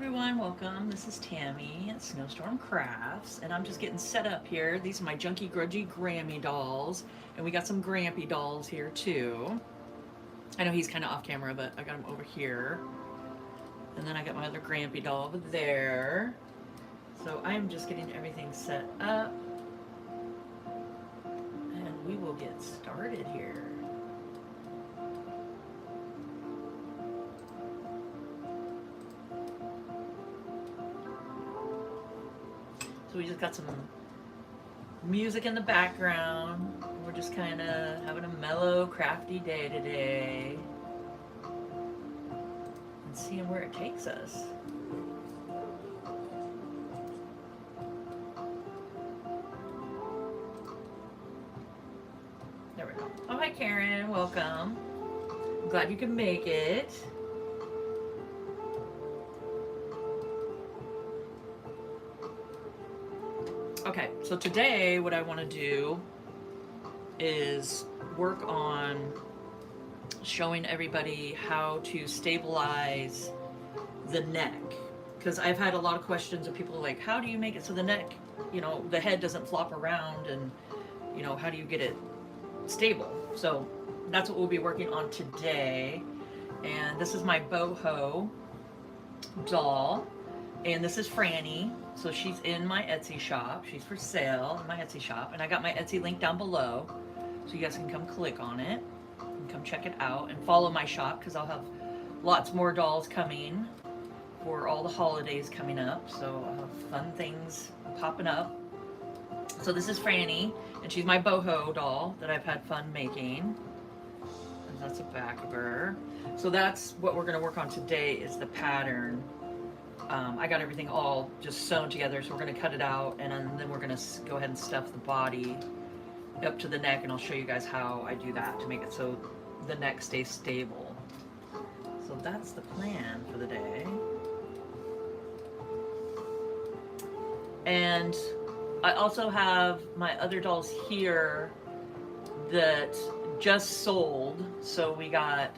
everyone, welcome. This is Tammy at Snowstorm Crafts, and I'm just getting set up here. These are my Junky Grudgy Grammy dolls, and we got some Grampy dolls here too. I know he's kind of off camera, but I got him over here. And then I got my other Grampy doll over there. So I'm just getting everything set up, and we will get started here. So we just got some music in the background. We're just kind of having a mellow, crafty day today. And seeing where it takes us. There we go. Oh, hi Karen, welcome. I'm glad you can make it. Okay, so today what I want to do is work on showing everybody how to stabilize the neck, because I've had a lot of questions of people like, how do you make it so the neck, the head doesn't flop around, and how do you get it stable? So that's what we'll be working on today. And this is my boho doll, and this is Franny. So she's in my Etsy shop. She's for sale in my Etsy shop. And I got my Etsy link down below, so you guys can come click on it and come check it out and follow my shop, because I'll have lots more dolls coming for all the holidays coming up. So I'll have fun things popping up. So this is Franny, and she's my boho doll that I've had fun making. And that's the back of her. So that's what we're going to work on today, is the pattern. I got everything all just sewn together, so we're going to cut it out, and then we're going to go ahead and stuff the body up to the neck, and I'll show you guys how I do that to make it so the neck stays stable. So that's the plan for the day. And I also have my other dolls here that just sold. So we got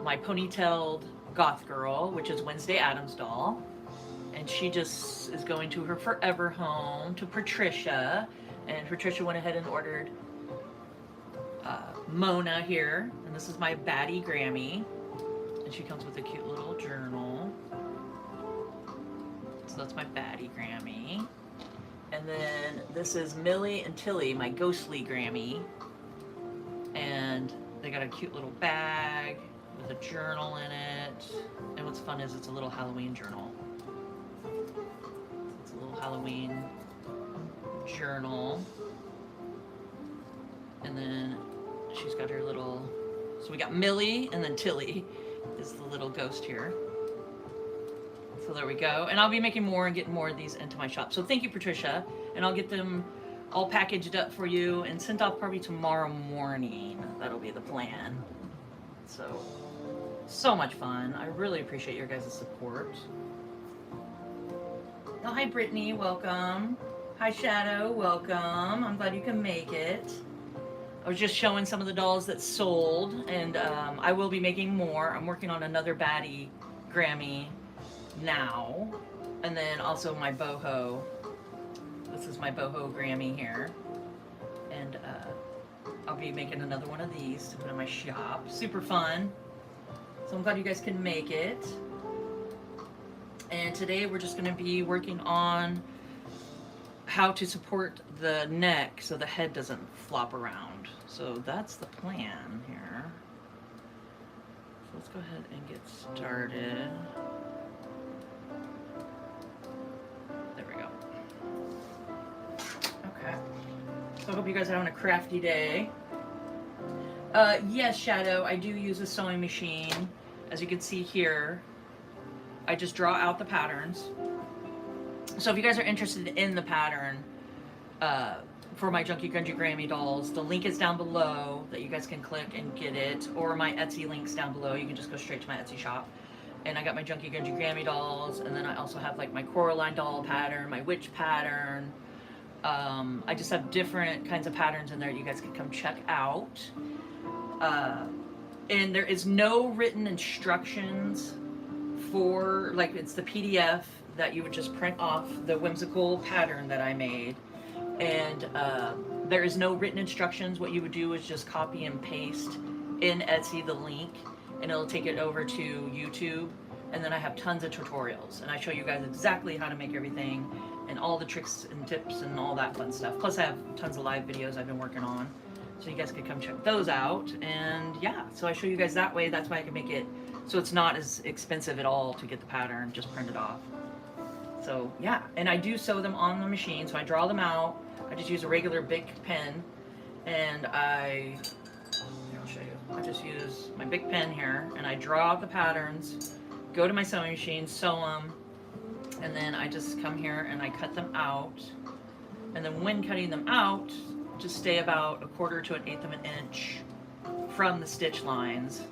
my ponytailed goth girl, which is Wednesday Addams doll, and she just is going to her forever home to Patricia, and Patricia went ahead and ordered Mona here, and this is my baddie Grammy, and she comes with a cute little journal. So that's my baddie Grammy. And then this is Millie and Tilly, my ghostly Grammy, and they got a cute little bag with a journal in it. And what's fun is it's a little Halloween journal. It's a little Halloween journal. And then she's got her little, so we got Millie, and then Tilly is the little ghost here. So there we go. And I'll be making more and getting more of these into my shop. So thank you, Patricia. And I'll get them all packaged up for you and sent off probably tomorrow morning. That'll be the plan. So much fun. I really appreciate your guys' support. Oh, hi Brittany, welcome. Hi Shadow, welcome. I'm glad you can make it. I was just showing some of the dolls that sold, and I will be making more. I'm working on another baddie Grammy now. And then also my boho. This is my boho Grammy here. And I'll be making another one of these to put in my shop. Super fun. So I'm glad you guys can make it. And today we're just going to be working on how to support the neck so the head doesn't flop around. So that's the plan here. So let's go ahead and get started. There we go. Okay. So I hope you guys are having a crafty day. Yes, Shadow, I do use a sewing machine. As you can see here, I just draw out the patterns. So if you guys are interested in the pattern for my Junky Grungy Grammy dolls, the link is down below that you guys can click and get it, or my Etsy link's down below. You can just go straight to my Etsy shop. And I got my Junky Grungy Grammy dolls, and then I also have like my Coraline doll pattern, my witch pattern. I just have different kinds of patterns in there you guys can come check out. And there is no written instructions for, like, it's the PDF that you would just print off the whimsical pattern that I made. And there is no written instructions. What you would do is just copy and paste in Etsy the link, and it'll take it over to YouTube. And then I have tons of tutorials, and I show you guys exactly how to make everything and all the tricks and tips and all that fun stuff. Plus I have tons of live videos I've been working on, so you guys can come check those out. And yeah, so I show you guys that way. That's why I can make it so it's not as expensive at all to get the pattern, just print it off. So yeah, and I do sew them on the machine, so I draw them out. I just use a regular Bic pen, and here, I'll show you. I just use my Bic pen here, and I draw out the patterns, go to my sewing machine, sew them, and then I just come here and I cut them out. And then when cutting them out, just stay about 1/4 to 1/8 of an inch from the stitch lines.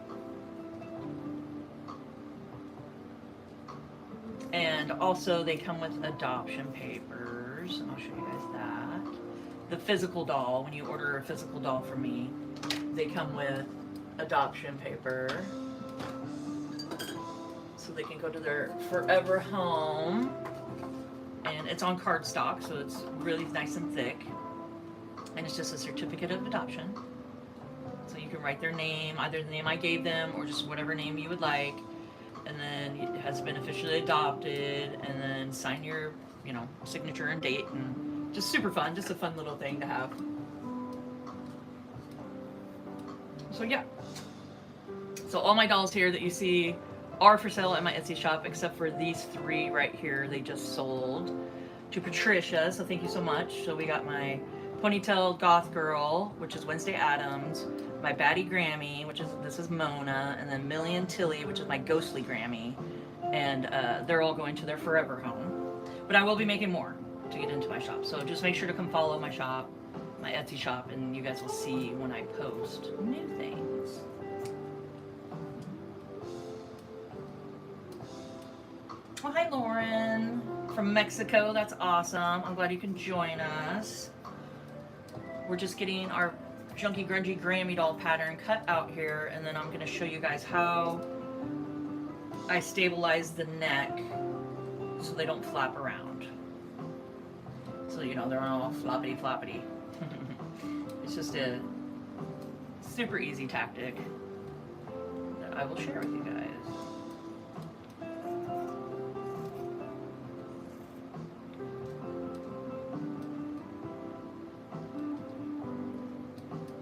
And also they come with adoption papers, and I'll show you guys that. The physical doll, when you order a physical doll from me, they come with adoption paper, so they can go to their forever home. And it's on cardstock, so it's really nice and thick. And it's just a certificate of adoption. So you can write their name, either the name I gave them or just whatever name you would like. And then it has been officially adopted, and then sign your, you know, signature and date, and just super fun, just a fun little thing to have. So yeah. So all my dolls here that you see are for sale at my Etsy shop, except for these 3 right here. They just sold to Patricia, so thank you so much. So we got my Ponytail Goth Girl, which is Wednesday Addams, my Baddie Grammy, which is, this is Mona, and then Millie and Tilly, which is my Ghostly Grammy. And they're all going to their forever home. But I will be making more to get into my shop. So just make sure to come follow my shop, my Etsy shop, and you guys will see when I post new things. Oh, hi Lauren from Mexico. That's awesome. I'm glad you can join us. We're just getting our Junky Grungy Grammy doll pattern cut out here, and then I'm going to show you guys how I stabilize the neck so they don't flap around. So, you know, they're all floppity floppity. It's just a super easy tactic that I will share with you guys.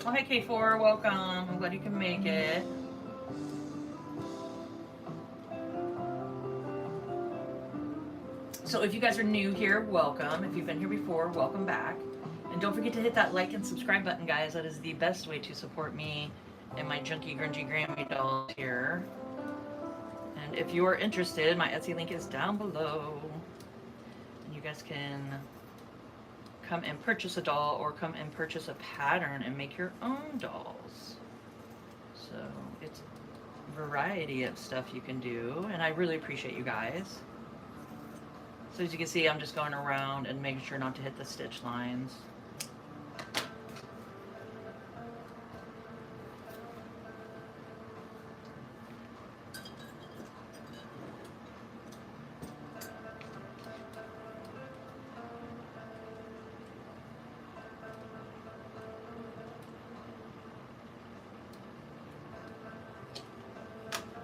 Oh, hey K4, welcome. I'm glad you can make it. So if you guys are new here, welcome. If you've been here before, welcome back. And don't forget to hit that like and subscribe button, guys. That is the best way to support me and my Junky Grungy Grammy dolls here. And if you are interested, my Etsy link is down below. And you guys can come and purchase a doll, or come and purchase a pattern and make your own dolls. So it's a variety of stuff you can do, and I really appreciate you guys. So as you can see, I'm just going around and making sure not to hit the stitch lines.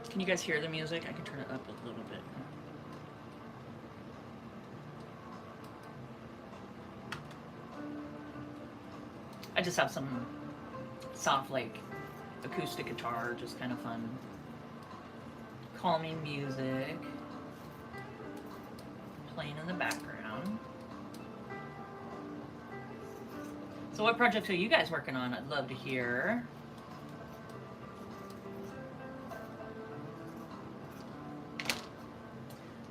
Can you guys hear the music? I can turn it up a little bit. I just have some soft, like, acoustic guitar, just kind of fun, calming music playing in the background. So what projects are you guys working on? I'd love to hear.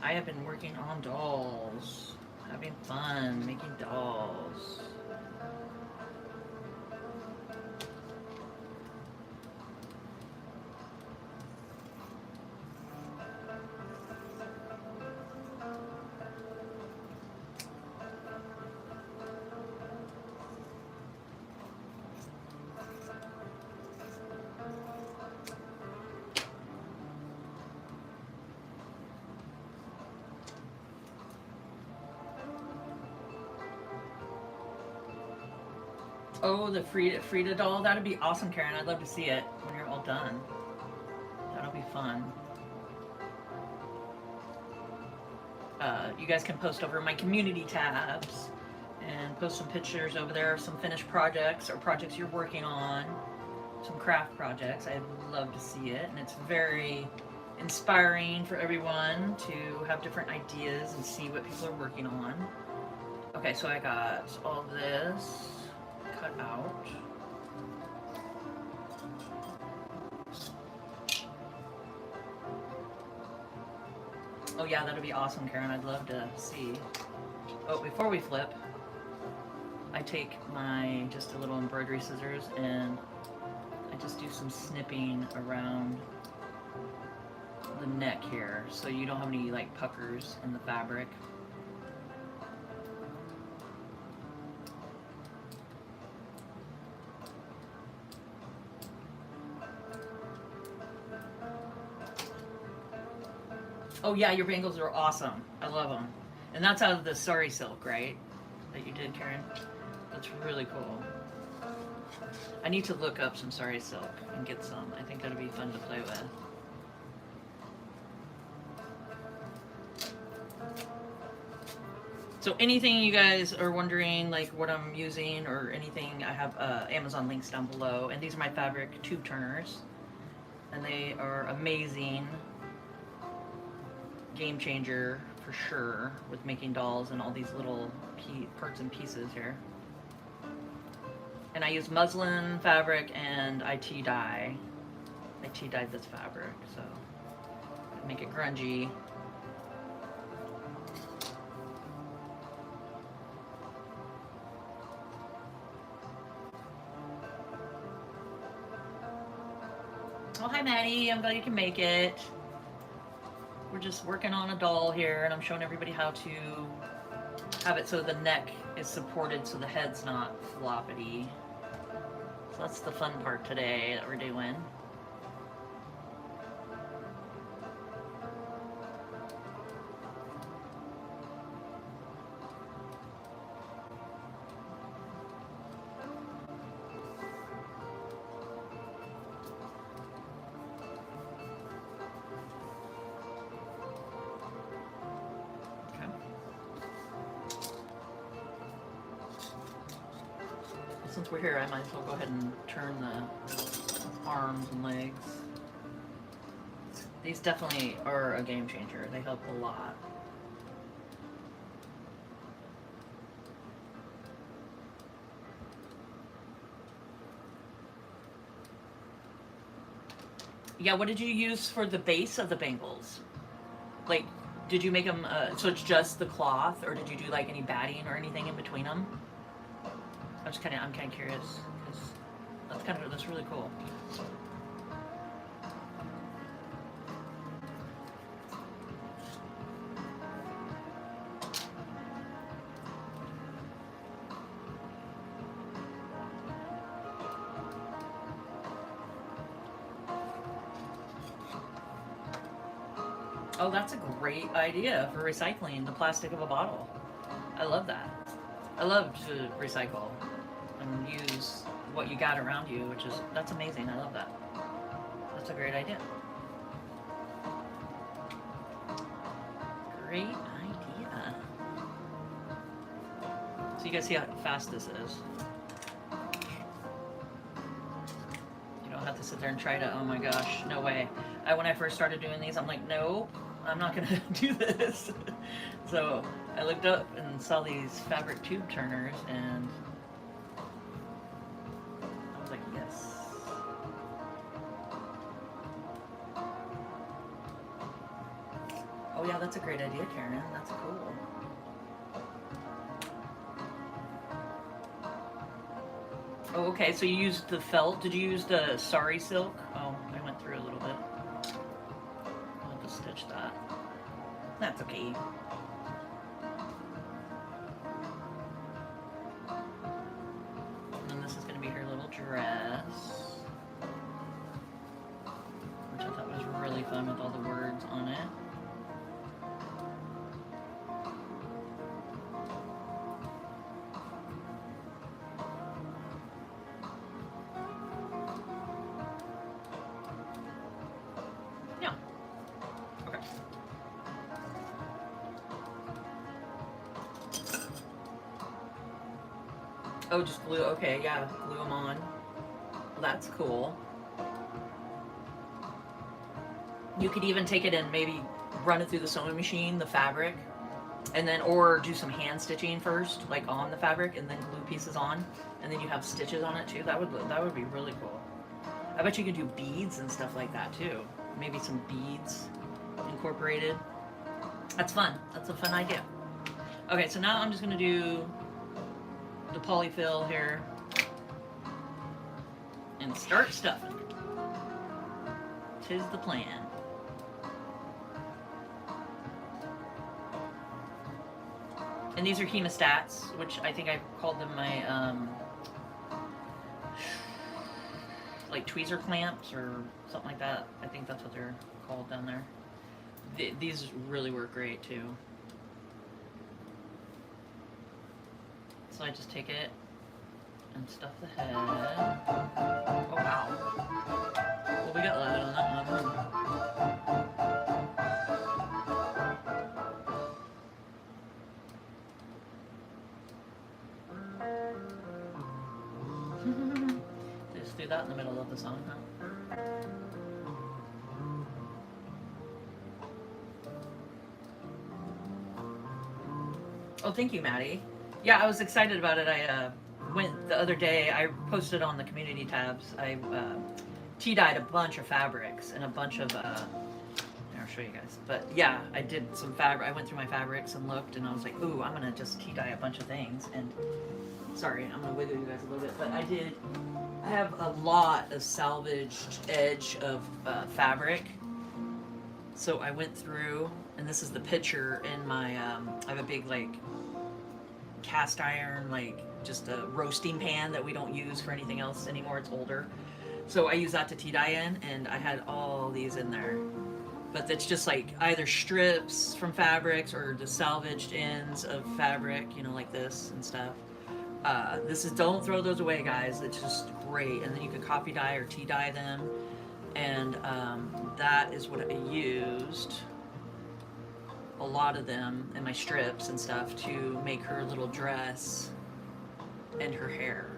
I have been working on dolls, having fun making dolls. Oh, the Frida doll. That'd be awesome, Karen. I'd love to see it when you're all done. That'll be fun. You guys can post over my community tabs and post some pictures over there of some finished projects or projects you're working on. Some craft projects. I'd love to see it. And it's very inspiring for everyone to have different ideas and see what people are working on. Okay, so I got all this cut out. Oh yeah, that'd be awesome, Karen. I'd love to see. Oh, before we flip, I take my just a little embroidery scissors and I just do some snipping around the neck here so you don't have any like puckers in the fabric. Oh yeah, your bangles are awesome. I love them. And that's out of the sari silk, right? That you did, Karen? That's really cool. I need to look up some sari silk and get some. I think that'd be fun to play with. So anything you guys are wondering, like what I'm using or anything, I have Amazon links down below. And these are my fabric tube turners. And they are amazing. Game changer for sure with making dolls and all these little parts and pieces here. And I use muslin fabric and IT dye. IT dyed this fabric, so make it grungy. Oh, hi Maddie, I'm glad you can make it. We're just working on a doll here and I'm showing everybody how to have it so the neck is supported so the head's not floppity. So that's the fun part today that we're doing. Since we're here, I might as well go ahead and turn the arms and legs. These definitely are a game changer. They help a lot. Yeah, what did you use for the base of the bangles? Like, did you make them, so it's just the cloth, or did you do like any batting or anything in between them? I'm kind of curious because that's really cool. Oh, that's a great idea for recycling the plastic of a bottle. I love that. I love to recycle and use what you got around you, that's amazing. I love that. That's a great idea. Great idea. So you guys see how fast this is. You don't have to sit there and try to, oh my gosh, no way. When I first started doing these, I'm like, no, I'm not gonna do this. So I looked up and saw these fabric tube turners and I was like, yes. Oh yeah, that's a great idea, Karen. That's cool. Oh, okay, so you used the felt. Did you use the sari silk? Oh, I went through a little bit. I'll have to stitch that. That's okay. And this is going to be her little dress, which I thought was really fun with all the words on it. Oh, just glue. Okay, yeah, glue them on. That's cool. You could even take it and maybe run it through the sewing machine, the fabric, and then, or do some hand stitching first, like on the fabric, and then glue pieces on, and then you have stitches on it too. That would be really cool. I bet you could do beads and stuff like that too. Maybe some beads incorporated. That's fun. That's a fun idea. Okay, so now I'm just gonna do the polyfill here and start stuffing. 'Tis the plan. And these are hemostats, which I think I called them my like tweezer clamps or something like that. I think that's what they're called down there. These really work great too. So I just take it and stuff the head. Oh wow. Well, we got light on that one. Just do that in the middle of the song, huh? Oh, thank you, Maddie. Yeah, I was excited about it. I went the other day, I posted on the community tabs. I tea-dyed a bunch of fabrics and a bunch of, I'll show you guys. But yeah, I did some fabric. I went through my fabrics and looked, and I was like, ooh, I'm going to just tea-dye a bunch of things. And sorry, I'm going to wiggle you guys a little bit. But I have a lot of salvaged edge of fabric. So I went through, and this is the picture in my, I have a big, like, cast iron, like, just a roasting pan that we don't use for anything else anymore. It's older. So I use that to tea dye in, and I had all these in there. But that's just like either strips from fabrics or the salvaged ends of fabric, you know, like this and stuff. This is, don't throw those away, guys. It's just great. And then you can coffee dye or tea dye them. And that is what I used, a lot of them in my strips and stuff, to make her little dress and her hair.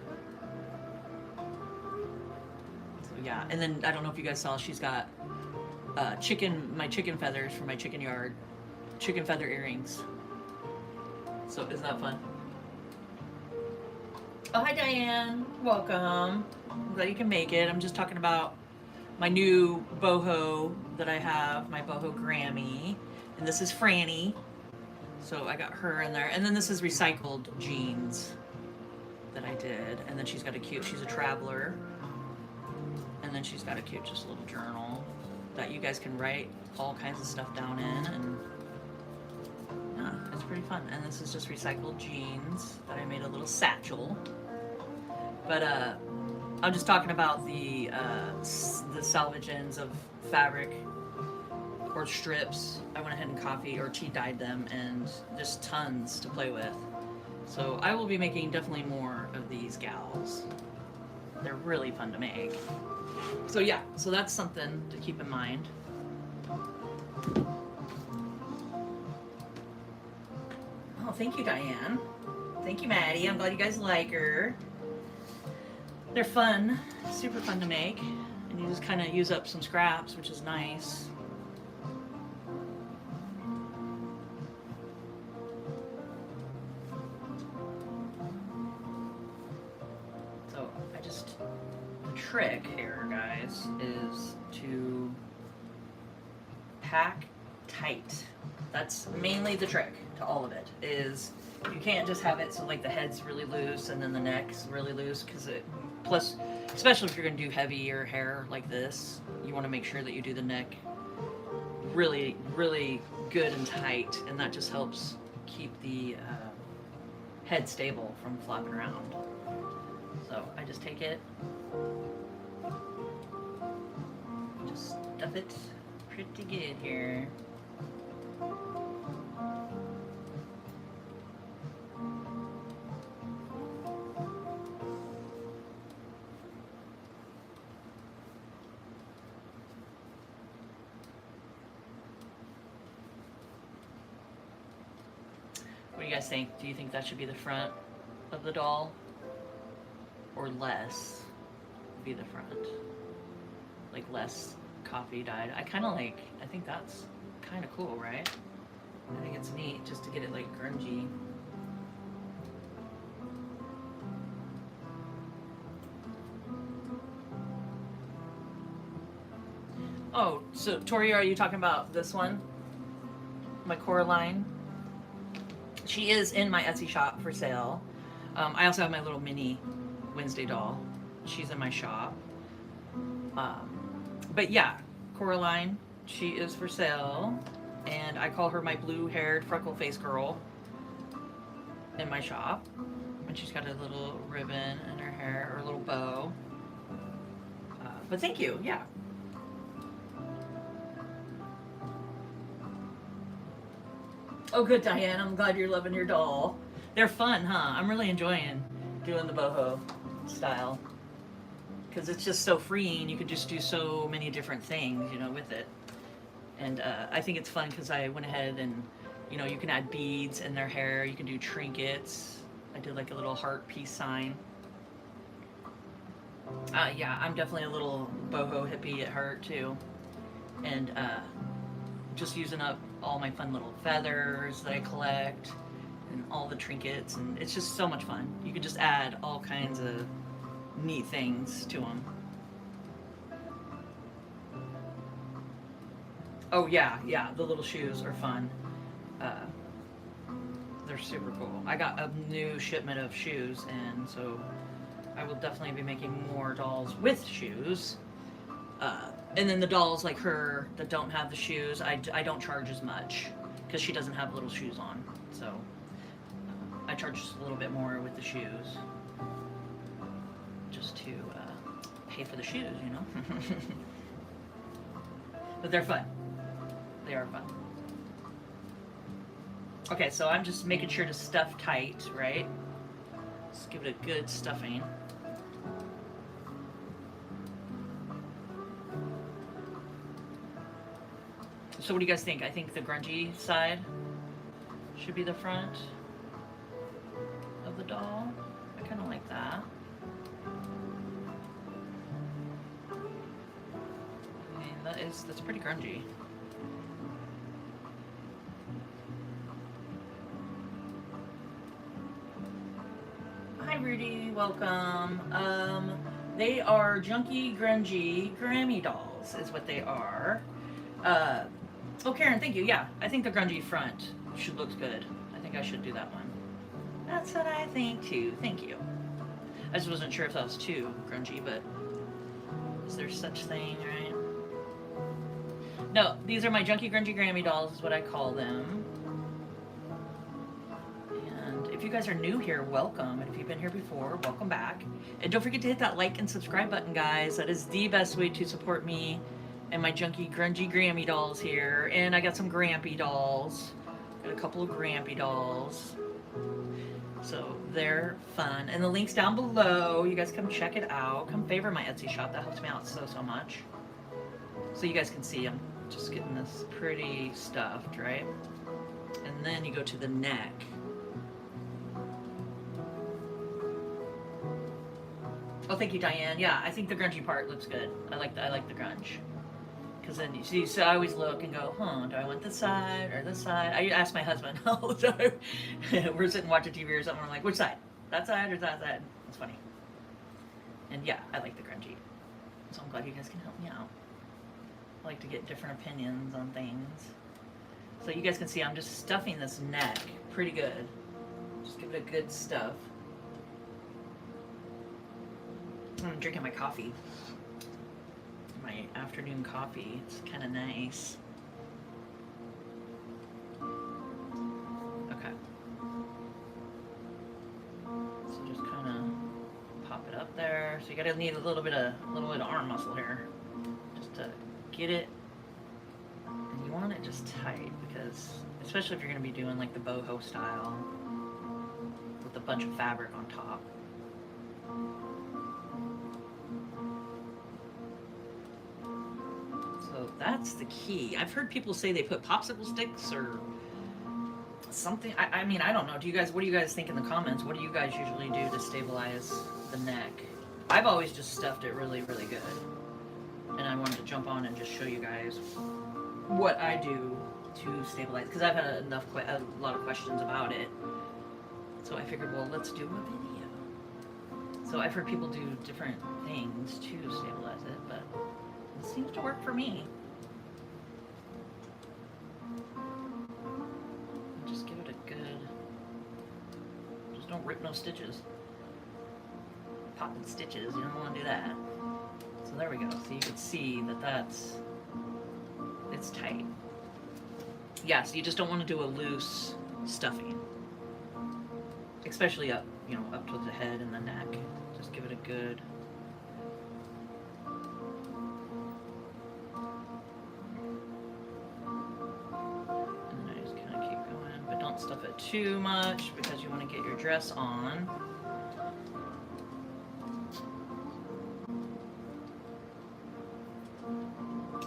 So yeah, and then I don't know if you guys saw, she's got my chicken feathers from my chicken yard, chicken feather earrings. So isn't that fun? Oh, hi Diane, welcome. I'm glad you can make it. I'm just talking about my new boho that I have, my boho Grammy. And this is Franny. So I got her in there. And then this is recycled jeans that I did. And then she's got a cute, she's a traveler. And then she's got a cute just little journal that you guys can write all kinds of stuff down in. And yeah, it's pretty fun. And this is just recycled jeans that I made a little satchel. But I'm just talking about the salvage ends of fabric or strips. I went ahead and coffee or tea dyed them, and just tons to play with. So I will be making definitely more of these gals. They're really fun to make. So yeah, so that's something to keep in mind. Oh, thank you, Diane. Thank you, Maddie. I'm glad you guys like her. They're fun, super fun to make, and you just kind of use up some scraps, which is nice. So the trick here, guys, is to pack tight. That's mainly the trick to all of it, is you can't just have it so like the head's really loose and then the neck's really loose, because plus, especially if you're going to do heavier hair like this, you want to make sure that you do the neck really, really good and tight, and that just helps keep the head stable from flopping around. So I just take it, just stuff it pretty good here. What do you guys think? Do you think that should be the front of the doll? or less would be the front. Like less coffee dyed. I think that's kind of cool, right? I think it's neat just to get it like grungy. Oh, so Tori, are you talking about this one? My Coraline? She is in my Etsy shop for sale. I also have my little mini Wednesday doll. She's in my shop. But yeah, Coraline, she is for sale. And I call her my blue-haired freckle-faced girl in my shop. And she's got a little ribbon in her hair, or a little bow. But thank you, yeah. Oh, good, Diane. I'm glad you're loving your doll. They're fun, huh? I'm really enjoying doing the boho style because it's just so freeing. You can just do so many different things, you know, with it. And I think it's fun because I went ahead and, you know, you can add beads in their hair. You can do trinkets. I did like a little heart peace sign. Yeah, I'm definitely a little boho hippie at heart too. And just using up all my fun little feathers that I collect and all the trinkets, and it's just so much fun. You can just add all kinds of neat things to them. Oh yeah, the little shoes are fun. They're super cool. I got a new shipment of shoes, and so I will definitely be making more dolls with shoes. And then the dolls like her that don't have the shoes, I don't charge as much because she doesn't have little shoes on. So I charge just a little bit more with the shoes just to pay for the shoes, you know. But they're fun. They are fun. Okay, so I'm just making sure to stuff tight, right? Just give it a good stuffing. So what do you guys think? I think the grungy side should be the front of the doll. I kind of like that. I mean, that's pretty grungy. Hi Rudy, welcome. They are Junky Grungy Grammy dolls is what they are. Oh, Karen, thank you. Yeah, I think the grungy front should look good. I think I should do that one. That's what I think too. Thank you. I just wasn't sure if that was too grungy, but is there such thing, right? No, these are my Junky Grungy Grammy dolls is what I call them. And if you guys are new here, welcome. And if you've been here before, welcome back. And don't forget to hit that like and subscribe button, guys. That is the best way to support me and my Junky Grungy Grammy dolls here. And I got some Grampy dolls. Got a couple of Grampy dolls. So they're fun. And the link's down below. You guys come check it out. Come favor my Etsy shop. That helps me out so much. So you guys can see I'm just getting this pretty stuffed, right? And then you go to the neck. Oh, thank you, Diane. Yeah, I think the grungy part looks good. I like the grunge. Because then you see, so I always look and go, huh, do I want this side or this side? I ask my husband all the time. We're sitting watching TV or something. I'm like, which side? That side or that side? It's funny. And yeah, I like the grungy. So I'm glad you guys can help me out. I like to get different opinions on things. So you guys can see I'm just stuffing this neck pretty good. Just give it a good stuff. I'm drinking my coffee. My afternoon coffee. It's kind of nice. Okay. So just kind of pop it up there. So you gotta need a little bit of arm muscle here, just to get it. And you want it just tight because, especially if you're gonna be doing like the boho style with a bunch of fabric on top. So that's the key. I've heard people say they put popsicle sticks or something. I mean, I don't know. What do you guys think in the comments? What do you guys usually do to stabilize the neck. I've always just stuffed it really, really good. And I wanted to jump on and just show you guys what I do to stabilize, because I've had a lot of questions about it. So I figured, well, let's do a video. So I've heard people do different things to stabilize it, but it seems to work for me. Just give it a good, just don't rip no stitches. Popping stitches, you don't want to do that. So there we go. So you can see that it's tight. Yeah, so you just don't want to do a loose stuffing. Especially up, you know, up to the head and the neck. Just give it a good. And then I just kind of keep going, but don't stuff it too much because you want to get your dress on.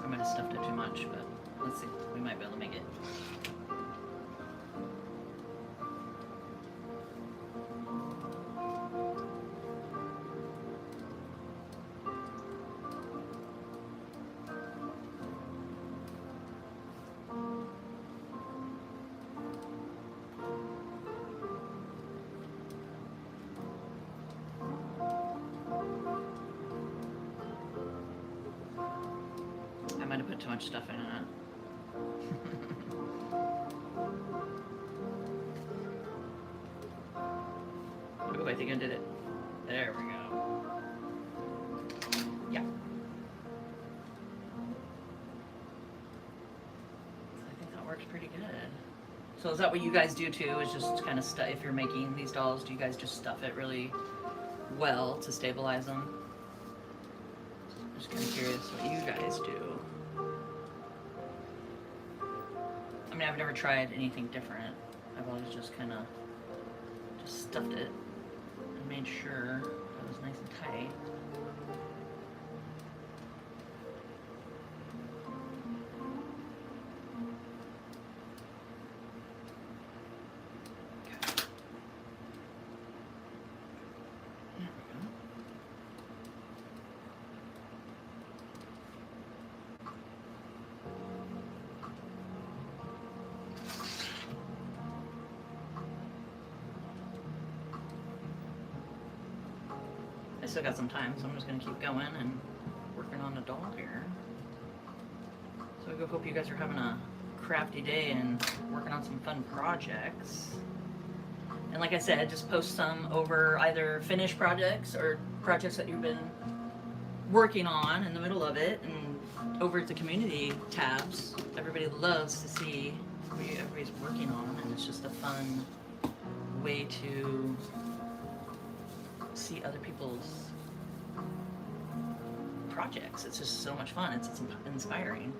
I might have stuffed it too much, but let's see. We might be able to make it. I might have put too much stuff in it. Ooh, I think I did it. There we go. Yeah. I think that works pretty good. So is that what you guys do too? Is just kind of stuff, if you're making these dolls, do you guys just stuff it really well to stabilize them? I'm just kind of curious what you guys do. I mean, I've never tried anything different. I've always just kind of just stuffed it and made sure it was nice and tight. I still got some time, so I'm just going to keep going and working on the doll here. So I hope you guys are having a crafty day and working on some fun projects. And like I said, just post some over either finished projects or projects that you've been working on in the middle of it, and over at the community tabs. Everybody loves to see what everybody's working on, and it's just a fun way to see other people's projects. It's just so much fun. It's inspiring.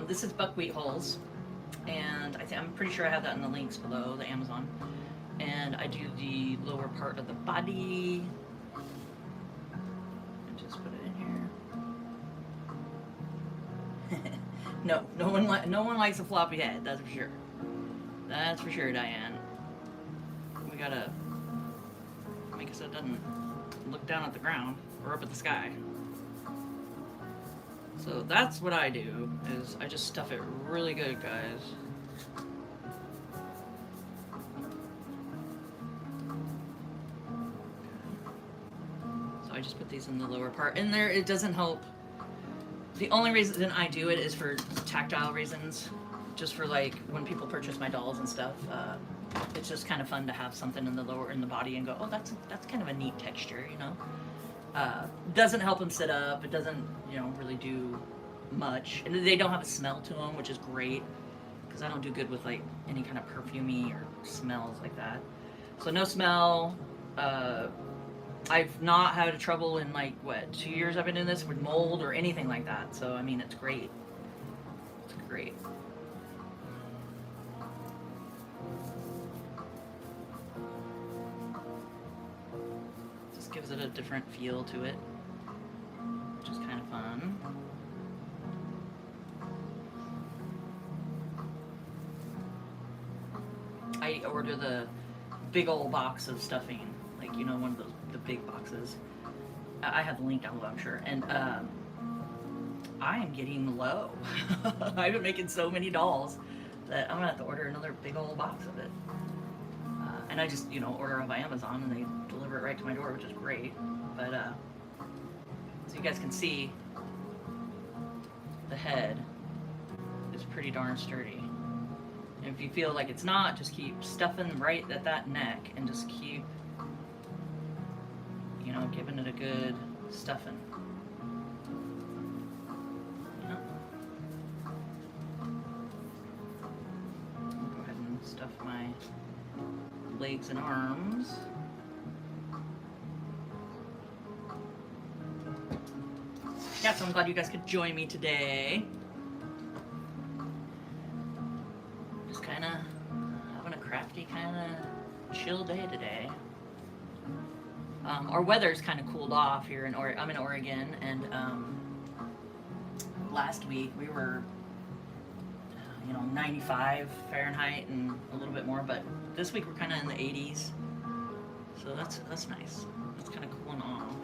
This is buckwheat hulls, and I'm pretty sure I have that in the links below, the Amazon. And I do the lower part of the body. And just put it in here. No one likes a floppy head. That's for sure. That's for sure, Diane. We gotta make it so it doesn't look down at the ground or up at the sky. So that's what I do, is I just stuff it really good, guys. So I just put these in the lower part. And there, it doesn't help. The only reason I do it is for tactile reasons. Just for like when people purchase my dolls and stuff. It's just kind of fun to have something in the body and go, oh, that's kind of a neat texture, you know. Doesn't help them sit up. It doesn't, you know, really do much, and they don't have a smell to them, which is great because I don't do good with like any kind of perfumey or smells like that. So no smell. I've not had trouble in like 2 years I've been doing this with mold or anything like that. So I mean, it's great. It's great. Gives it a different feel to it, which is kind of fun. I order the big old box of stuffing, like, you know, one of those, the big boxes. I have the link down below, I'm sure. And I am getting low. I've been making so many dolls that I'm gonna have to order another big old box of it. And I just, you know, order off Amazon and they deliver it right to my door, which is great. But so you guys can see, the head is pretty darn sturdy. And if you feel like it's not, just keep stuffing right at that neck and just keep, you know, giving it a good stuffing. Yep. I'll go ahead and stuff my legs and arms. Yeah, so I'm glad you guys could join me today. Just kind of having a crafty, kind of chill day today. Our weather's kind of cooled off here in I'm in Oregon, and last week we were, you know, 95 Fahrenheit and a little bit more, but this week we're kind of in the 80s, so that's nice. It's kind of cooling off.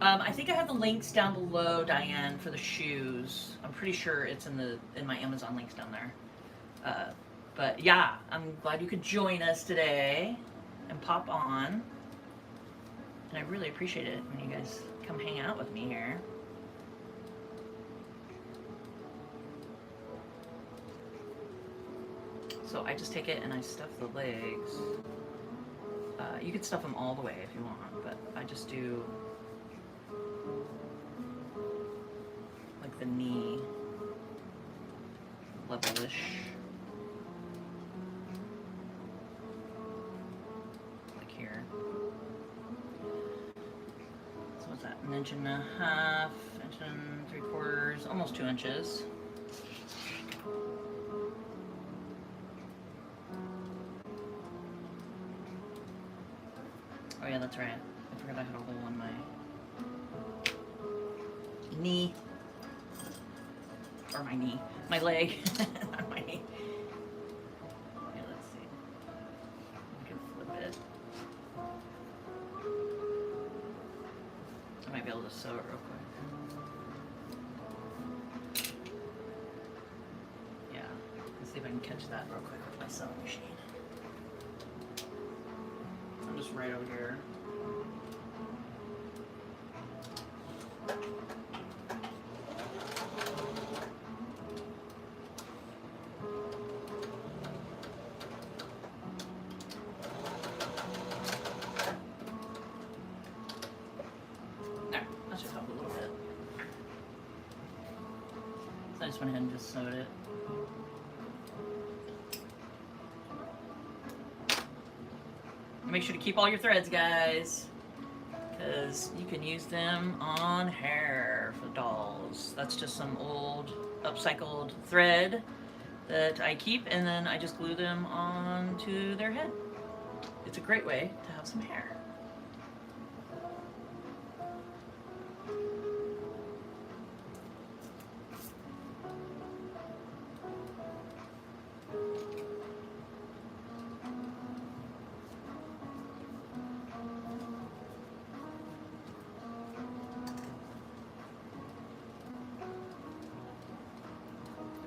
I think I have the links down below, Diane, for the shoes. I'm pretty sure it's in my Amazon links down there. But yeah, I'm glad you could join us today and pop on. And I really appreciate it when you guys come hang out with me here. So I just take it and I stuff the legs. You could stuff them all the way if you want, but I just do like the knee level-ish. Like here. So what's that? 1.5 inches, 1 3/4, almost 2 inches. Oh yeah, that's right. I forgot I had a hole in my knee. Or my knee. My leg. Not my knee. Okay, let's see. I can flip it. I might be able to sew it real quick. Yeah. Let's see if I can catch that real quick with my sewing machine. I'm just right over here. That should help a little bit. So I just went ahead and just sewed it. Make sure to keep all your threads, guys, because you can use them on hair for dolls. That's just some old upcycled thread that I keep, and then I just glue them onto their head. It's a great way to have some hair.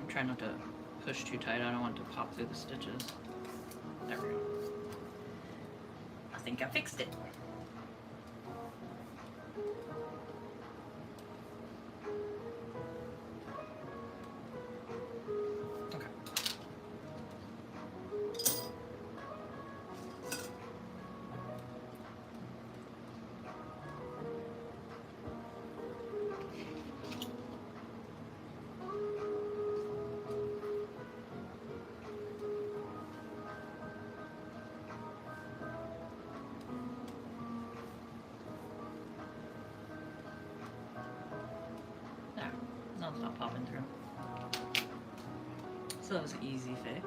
Try not to push too tight. I don't want it to pop through the stitches. There we go. I think I fixed it. Okay. No, it's not popping through. So that was an easy fix.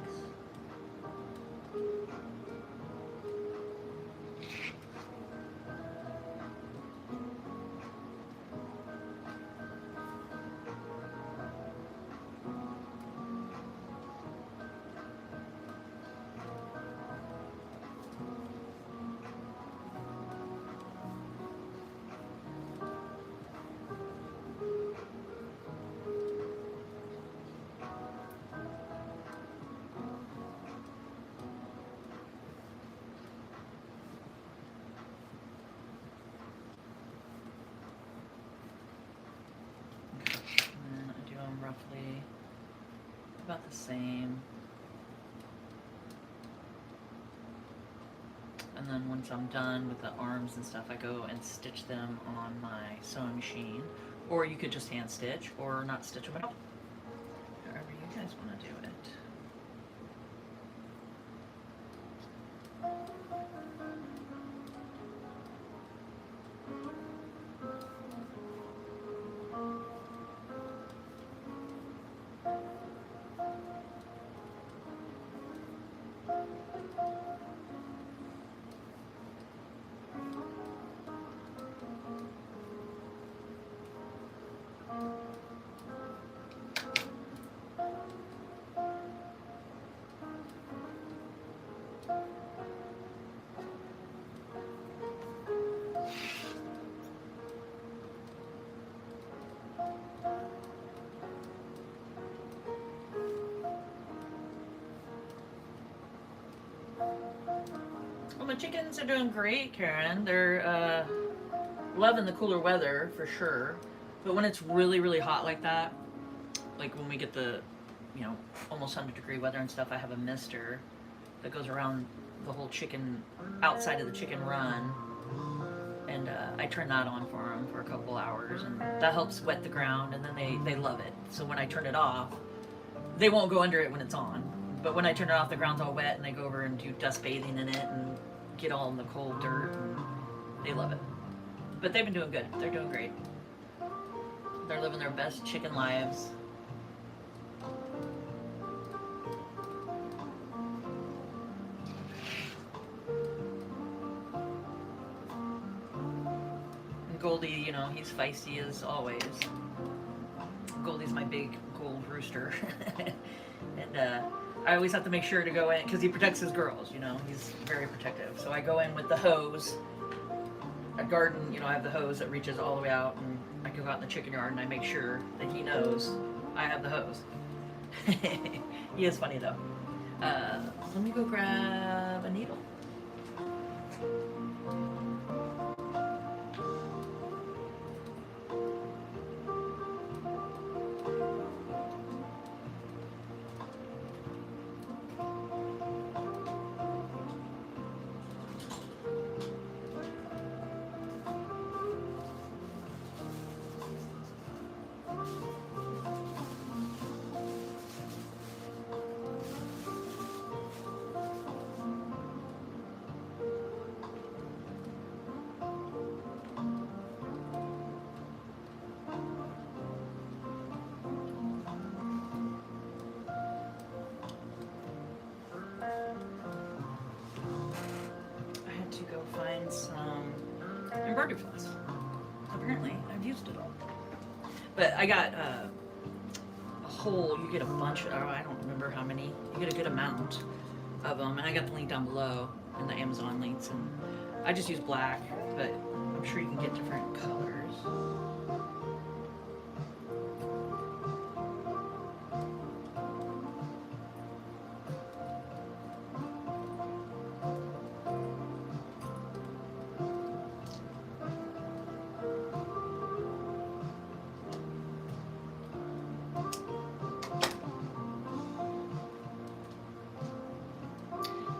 about the same. And then once I'm done with the arms and stuff, I go and stitch them on my sewing machine. Or you could just hand stitch or not stitch them at all. However you guys want to do it. Well, the chickens are doing great, Karen. They're loving the cooler weather for sure. But when it's really, really hot like that, like when we get the, almost 100-degree weather and stuff, I have a mister that goes around the whole chicken, outside of the chicken run. And I turn that on for them for a couple hours, and that helps wet the ground, and then they love it. So when I turn it off, they won't go under it when it's on. But when I turn it off, the ground's all wet, and they go over and do dust bathing in it and get all in the cold dirt, and they love it. But they've been doing good. They're doing great. They're living their best chicken lives. And Goldie, he's feisty as always. Goldie's my big gold rooster. And I always have to make sure to go in, because he protects his girls, he's very protective. So I go in with the hose. A garden, I have the hose that reaches all the way out, and I go out in the chicken yard and I make sure that he knows I have the hose. He is funny though. Let me go grab a needle. Some embroidery floss. Apparently, I've used it all. But I got a whole, you get a bunch, I don't remember how many, you get a good amount of them. And I got the link down below in the Amazon links. And I just use black, but I'm sure you can get different colors.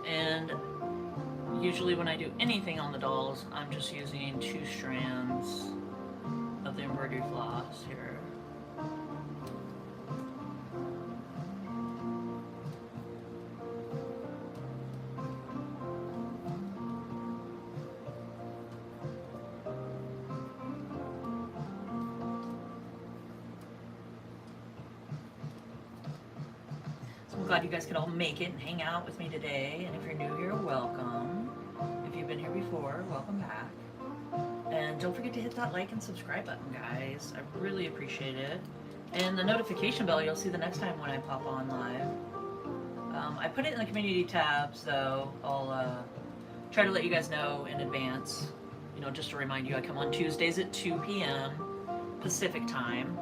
And usually when I do anything on the dolls, I'm just using 2 strands of the embroidery floss here. I'm glad you guys could all make it and hang out with me today. And if you're new here, welcome. If you've been here before, welcome back. And don't forget to hit that like and subscribe button, guys. I really appreciate it. And the notification bell, you'll see the next time when I pop on live. I put it in the community tab, so I'll try to let you guys know in advance. Just to remind you, I come on Tuesdays at 2 p.m. Pacific time.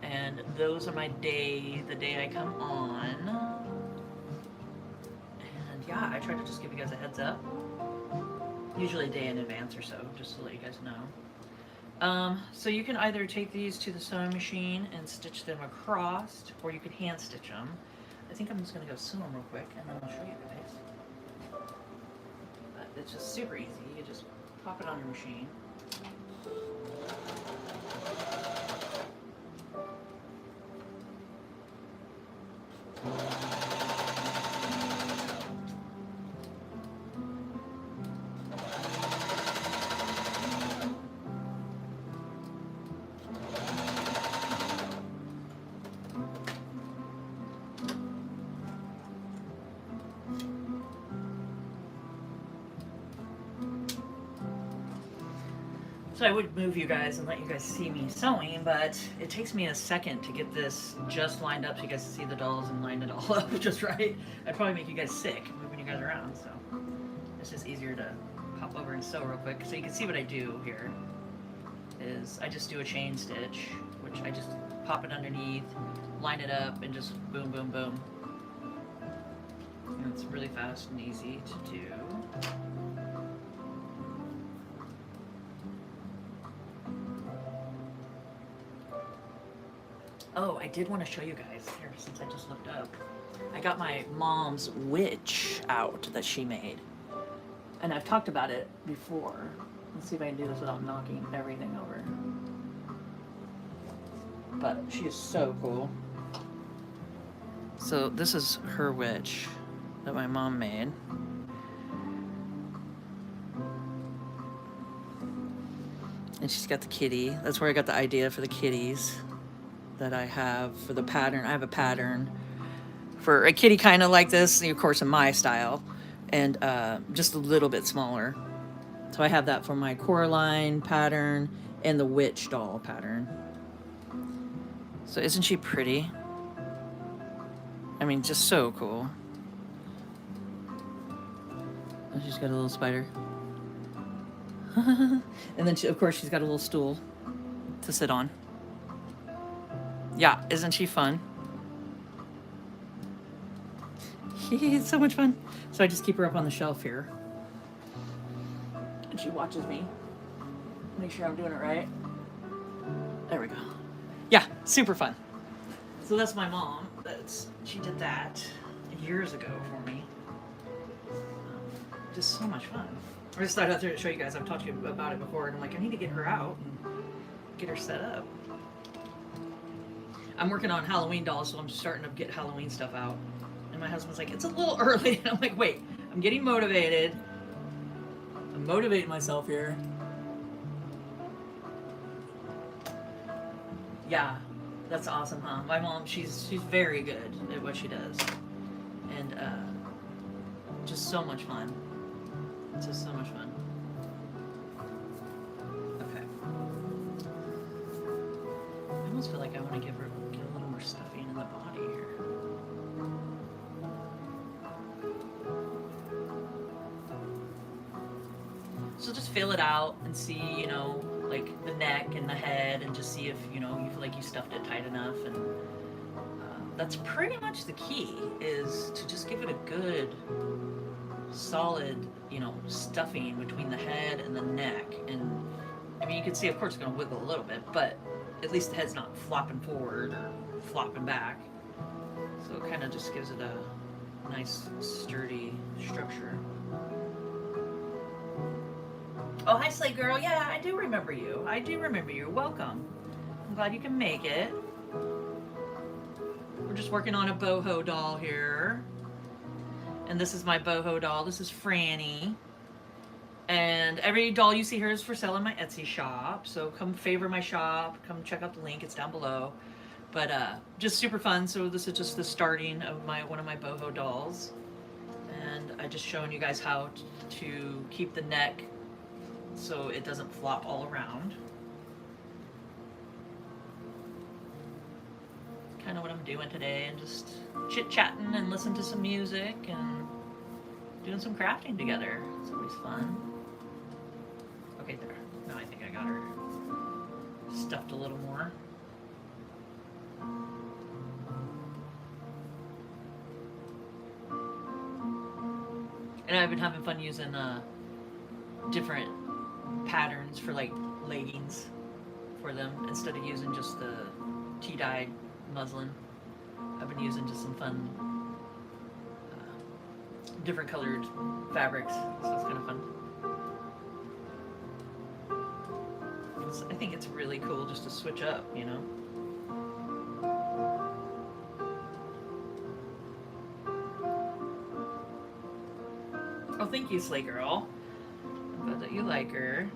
And those are the day I come on. And yeah, I try to just give you guys a heads up. Usually a day in advance or so, just to let you guys know. So you can either take these to the sewing machine and stitch them across, or you could hand stitch them. I think I'm just gonna go sew them real quick, and then I'll show you guys. But it's just super easy. You just pop it on your machine. So I would move you guys and let you guys see me sewing, but it takes me a second to get this just lined up so you guys can see the dolls and line it all up just right. I'd probably make you guys sick moving you guys around, so it's just easier to pop over and sew real quick. So you can see what I do here is I just do a chain stitch, which I just pop it underneath, line it up, and just boom, boom, boom. And it's really fast and easy to do. Oh, I did want to show you guys here since I just looked up. I got my mom's witch out that she made. And I've talked about it before. Let's see if I can do this without knocking everything over. But she is so cool. So this is her witch that my mom made. And she's got the kitty. That's where I got the idea for the kitties that I have for the pattern. I have a pattern for a kitty kind of like this, of course in my style, and just a little bit smaller. So I have that for my Coraline pattern and the witch doll pattern. So isn't she pretty? I mean, just so cool. And she's got a little spider. And then of course she's got a little stool to sit on. Yeah, isn't she fun? It's so much fun. So I just keep her up on the shelf here. And she watches me. Make sure I'm doing it right. There we go. Yeah, super fun. So that's my mom. She did that years ago for me. Just so much fun. I just thought out there to show you guys. I've talked to you about it before, and I'm like, I need to get her out and get her set up. I'm working on Halloween dolls, so I'm starting to get Halloween stuff out. And my husband's like, it's a little early. And I'm like, wait, I'm getting motivated. I'm motivating myself here. Yeah, that's awesome, huh? My mom, she's very good at what she does. And just so much fun. It's just so much fun. Okay. I almost feel like I want to get a little more stuffing in the body here. So just fill it out and see, you know, like the neck and the head, and just see if, you know, you feel like you stuffed it tight enough. And that's pretty much the key, is to just give it a good solid, you know, stuffing between the head and the neck. And I mean, you can see, of course, it's going to wiggle a little bit, but at least the head's not flopping forward or flopping back. So it kind of just gives it a nice, sturdy structure. Oh, hi, Slay Girl. Yeah, I do remember you. I do remember you. Welcome. I'm glad you can make it. We're just working on a boho doll here. And this is my boho doll. This is Franny. And every doll you see here is for sale in my Etsy shop. So come favor my shop. Come check out the link. It's down below. But just super fun. So this is just the starting of one of my boho dolls. And I just showing you guys how to keep the neck so it doesn't flop all around. Kind of what I'm doing today, and just chit-chatting and listening to some music and doing some crafting together. It's always fun. Okay, there. Now I think I got her stuffed a little more. And I've been having fun using different patterns for like leggings. for them instead of using just the tea-dyed muslin. I've been using just some fun, different colored fabrics, so it's kind of fun. I think it's really cool just to switch up, you know. Oh, thank you, Slay Girl. I'm glad that you like her.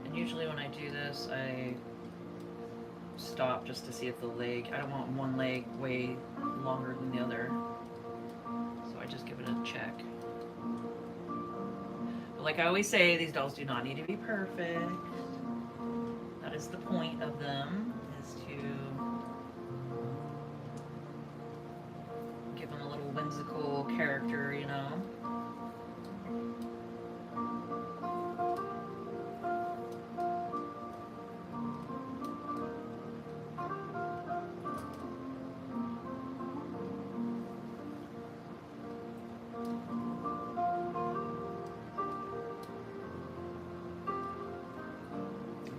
And usually when I do this, I stop just to see if the leg, I don't want one leg way longer than the other. So I just give it a check. But like I always say, these dolls do not need to be perfect. That is the point of them. To give them a little whimsical character, you know.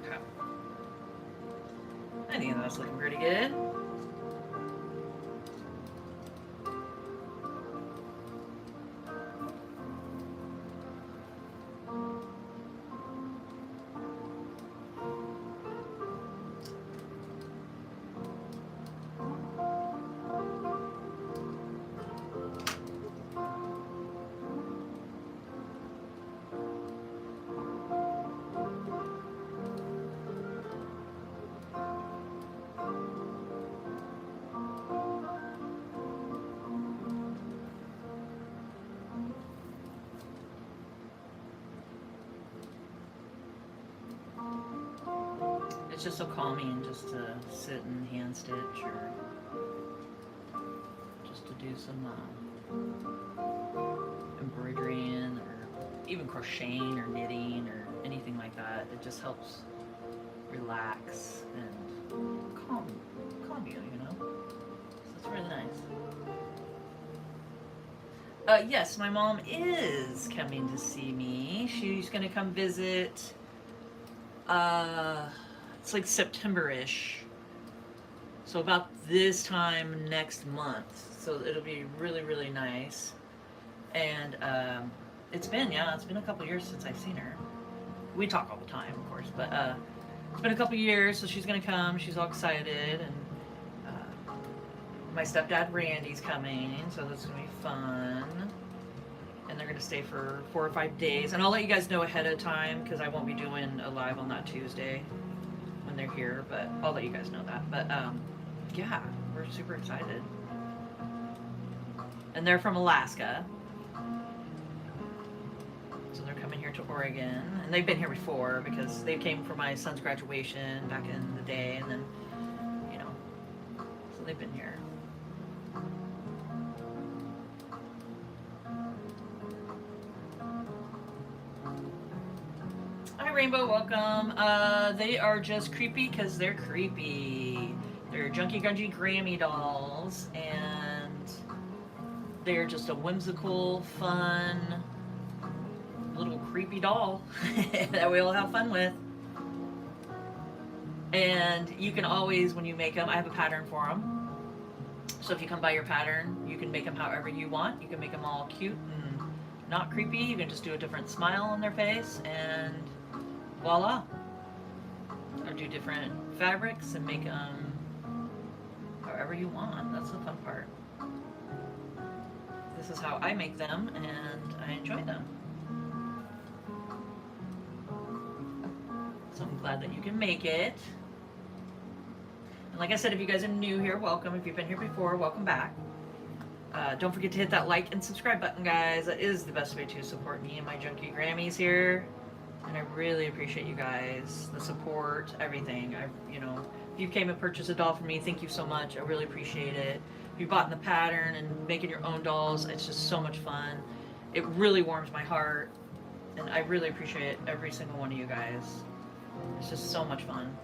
Okay. I think that's looking pretty good. It's just so calming just to sit and hand stitch or just to do some embroidering or even crocheting or knitting or anything like that. It just helps relax and calm you, you know? So it's really nice. Yes, my mom is coming to see me. She's gonna come visit. It's like September-ish. So about this time next month. So it'll be really, really nice. And it's been a couple years since I've seen her. We talk all the time, of course, but it's been a couple years, so she's gonna come. She's all excited, and my stepdad Randy's coming, so that's gonna be fun. And they're gonna stay for 4 or 5 days, and I'll let you guys know ahead of time because I won't be doing a live on that Tuesday when they're here, but I'll let you guys know that. But yeah, we're super excited. And they're from Alaska, so they're coming here to Oregon, and they've been here before because they came for my son's graduation back in the day, and then, you know, so they've been here. Hi Rainbow, welcome. They are just creepy because they're creepy. They're Junky Gungy Grammy dolls, and they're just a whimsical, fun, little creepy doll that we all have fun with. And you can always, when you make them, I have a pattern for them. So if you come by your pattern, you can make them however you want. You can make them all cute and not creepy. You can just do a different smile on their face, and voila. Or do different fabrics and make them however you want. That's the fun part. This is how I make them, and I enjoy them. So I'm glad that you can make it. And like I said, if you guys are new here, welcome. If you've been here before, welcome back. Don't forget to hit that like and subscribe button, guys. That is the best way to support me and my Junky Grammys here. And I really appreciate you guys, the support, everything. You know, if you came and purchased a doll for me, thank you so much. I really appreciate it. If you bought in the pattern and making your own dolls, it's just so much fun. It really warms my heart, and I really appreciate every single one of you guys. It's just so much fun.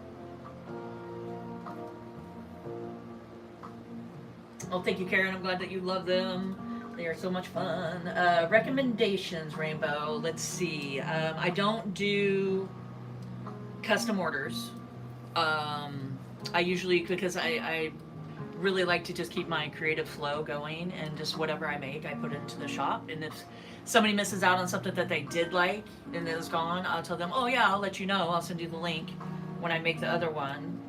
Oh, thank you, Karen. I'm glad that you love them. They are so much fun. Recommendations, Rainbow. Let's see. I don't do custom orders. I usually, because I really like to just keep my creative flow going, and just whatever I make, I put it into the shop. And if somebody misses out on something that they did like and it was gone, I'll tell them, oh yeah, I'll let you know. I'll send you the link when I make the other one.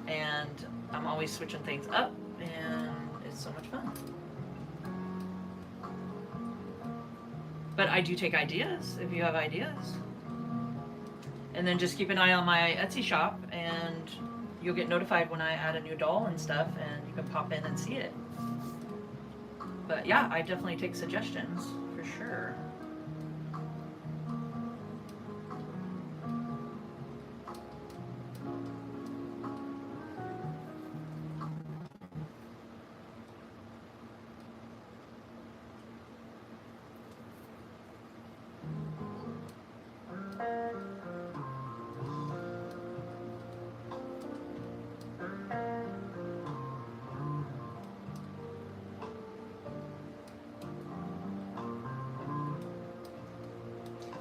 And I'm always switching things up, and it's so much fun. But I do take ideas if you have ideas. And then just keep an eye on my Etsy shop, and you'll get notified when I add a new doll and stuff, and you can pop in and see it. But yeah, I definitely take suggestions for sure.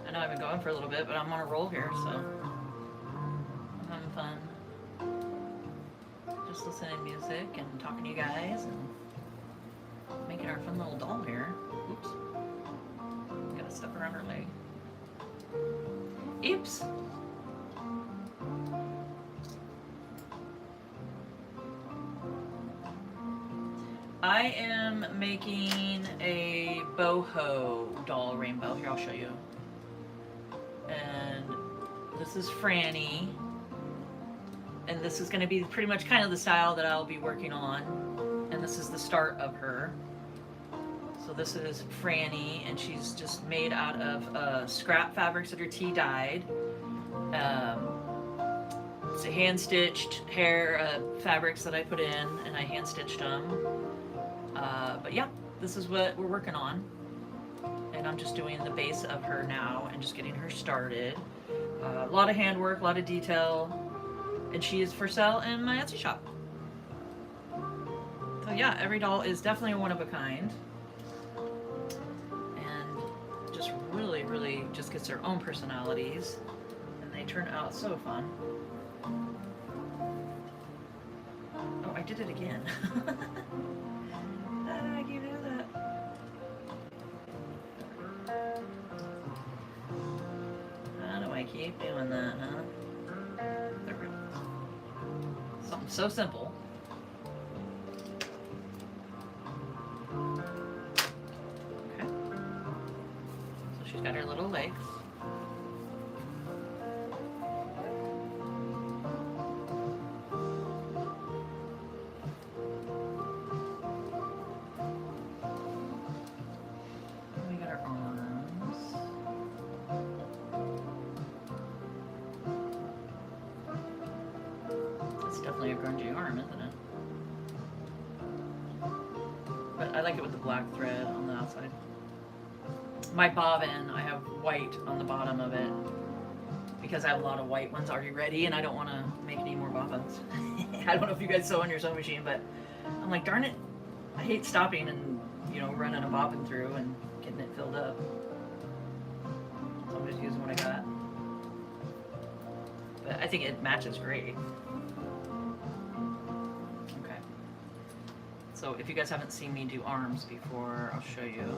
I know I've been going for a little bit, but I'm on a roll here, so I'm having fun. Just listening to music and talking to you guys and making our fun little doll here. Oops. Gotta step around her leg. Oops. I am making a boho doll, Rainbow. Here, I'll show you. And this is Franny, and this is going to be pretty much kind of the style that I'll be working on, and this is the start of her. So this is Franny, and she's just made out of scrap fabrics that are tea dyed. It's a hand stitched hair fabrics that I put in, and I hand stitched them. But yeah, this is what we're working on. And I'm just doing the base of her now and just getting her started. A lot of handwork, a lot of detail, and she is for sale in my Etsy shop. So yeah, every doll is definitely one of a kind, and just really, really just gets their own personalities, and they turn out so fun. Oh, I did it again. I can do that. How do I keep doing that, huh? There we go. Something so simple. Okay. So she's got her little legs. We got her arms. It's definitely a grungy arm, isn't it? But I like it with the black thread on the outside. My bobbin, I have white on the bottom of it because I have a lot of white ones already ready, and I don't want to make any more bobbins. I don't know if you guys sew on your sewing machine, but I'm like, darn it, I hate stopping and, you know, running a bobbin through and getting it filled up. So I'm just using what I got. But I think it matches great. Okay. So if you guys haven't seen me do arms before, I'll show you.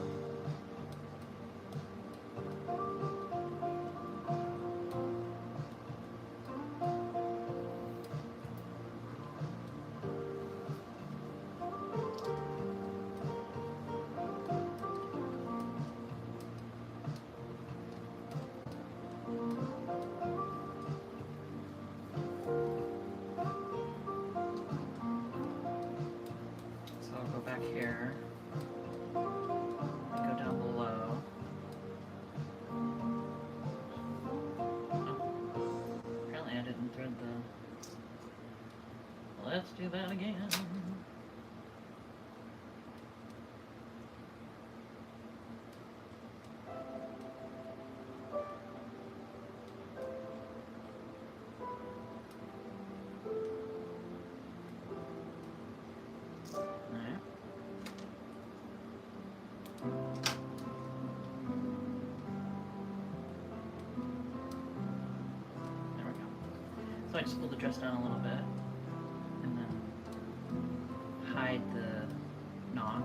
Here, go down below. Oh, apparently I didn't thread the... Let's do that again. I just pull the dress down a little bit and then hide the knot.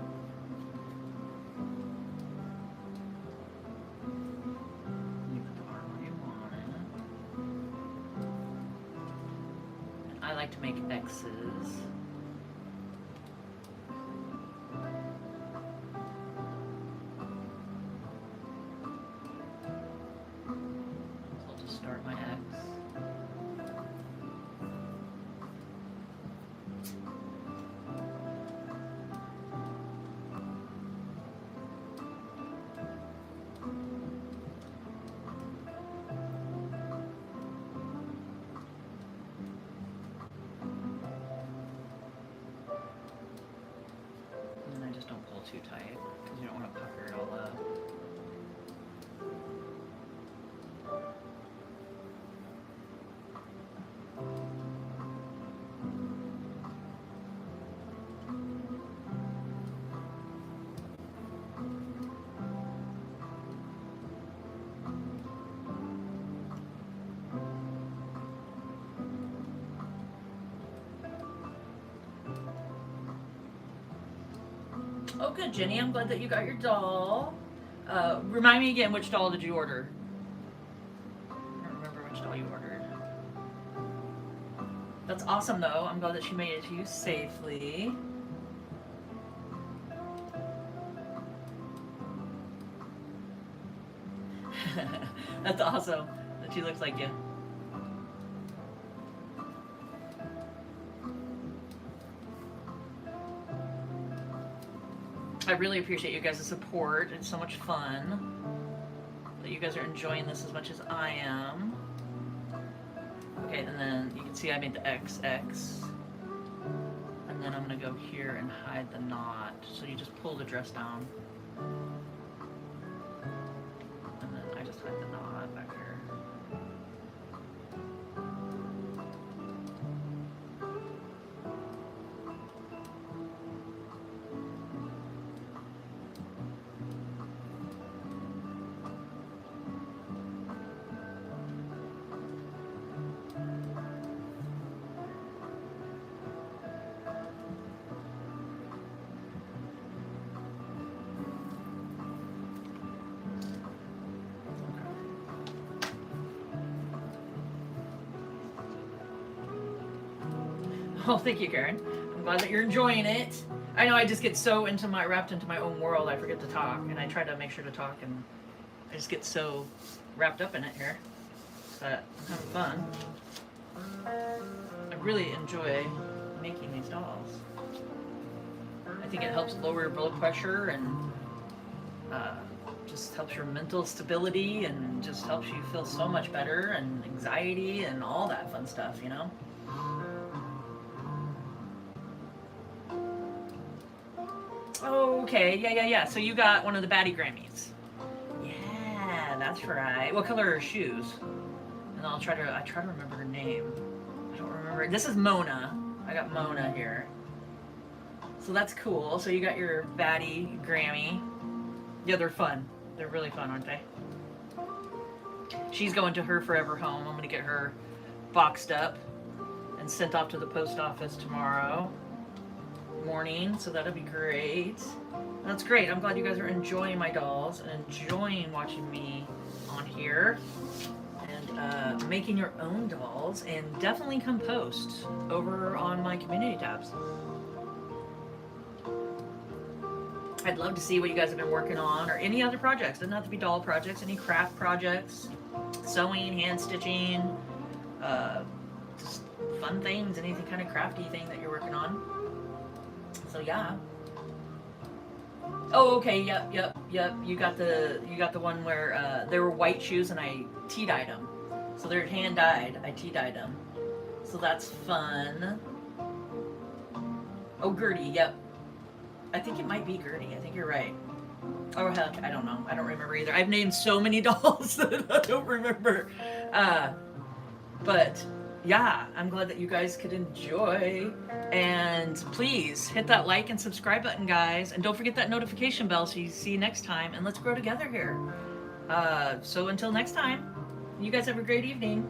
You put the arm where you want it. And I like to make X's. Too tight because you don't want to pucker it all up. Oh, good, Jenny. I'm glad that you got your doll. Remind me again, which doll did you order? I don't remember which doll you ordered. That's awesome, though. I'm glad that she made it to you safely. That's awesome that she looks like you. I really appreciate you guys' support. It's so much fun that you guys are enjoying this as much as I am. Okay, and then you can see I made the XX. And then I'm gonna go here and hide the knot. So you just pull the dress down. And then I just hide the knot back here. Oh, thank you, Karen. I'm glad that you're enjoying it. I know I just get so wrapped into my own world, I forget to talk, and I try to make sure to talk, and I just get so wrapped up in it here. But I'm having fun. I really enjoy making these dolls. I think it helps lower your blood pressure and just helps your mental stability and just helps you feel so much better, and anxiety and all that fun stuff, you know? Okay, yeah. So you got one of the baddie Grammys. Yeah, that's right. What color are her shoes? And I try to remember her name. I don't remember. This is Mona. I got Mona here. So that's cool. So you got your baddie Grammy. Yeah, they're fun. They're really fun, aren't they? She's going to her forever home. I'm gonna get her boxed up and sent off to the post office tomorrow morning, so that'll be great. That's great. I'm glad you guys are enjoying my dolls and enjoying watching me on here and making your own dolls, and definitely come post over on my community tabs. I'd love to see what you guys have been working on, or any other projects. Doesn't have to be doll projects, any craft projects, sewing, hand stitching, just fun things, anything kind of crafty thing that you're working on. So yeah. Oh, okay. Yep. You got the one where they were white shoes and I tea dyed them. So they're hand dyed. I tea dyed them. So that's fun. Oh, Gertie. Yep. I think it might be Gertie. I think you're right. Oh heck, I don't know. I don't remember either. I've named so many dolls that I don't remember. But yeah, I'm glad that you guys could enjoy. And please hit that like and subscribe button, guys. And don't forget that notification bell so you see you next time. And let's grow together here. So until next time, you guys have a great evening.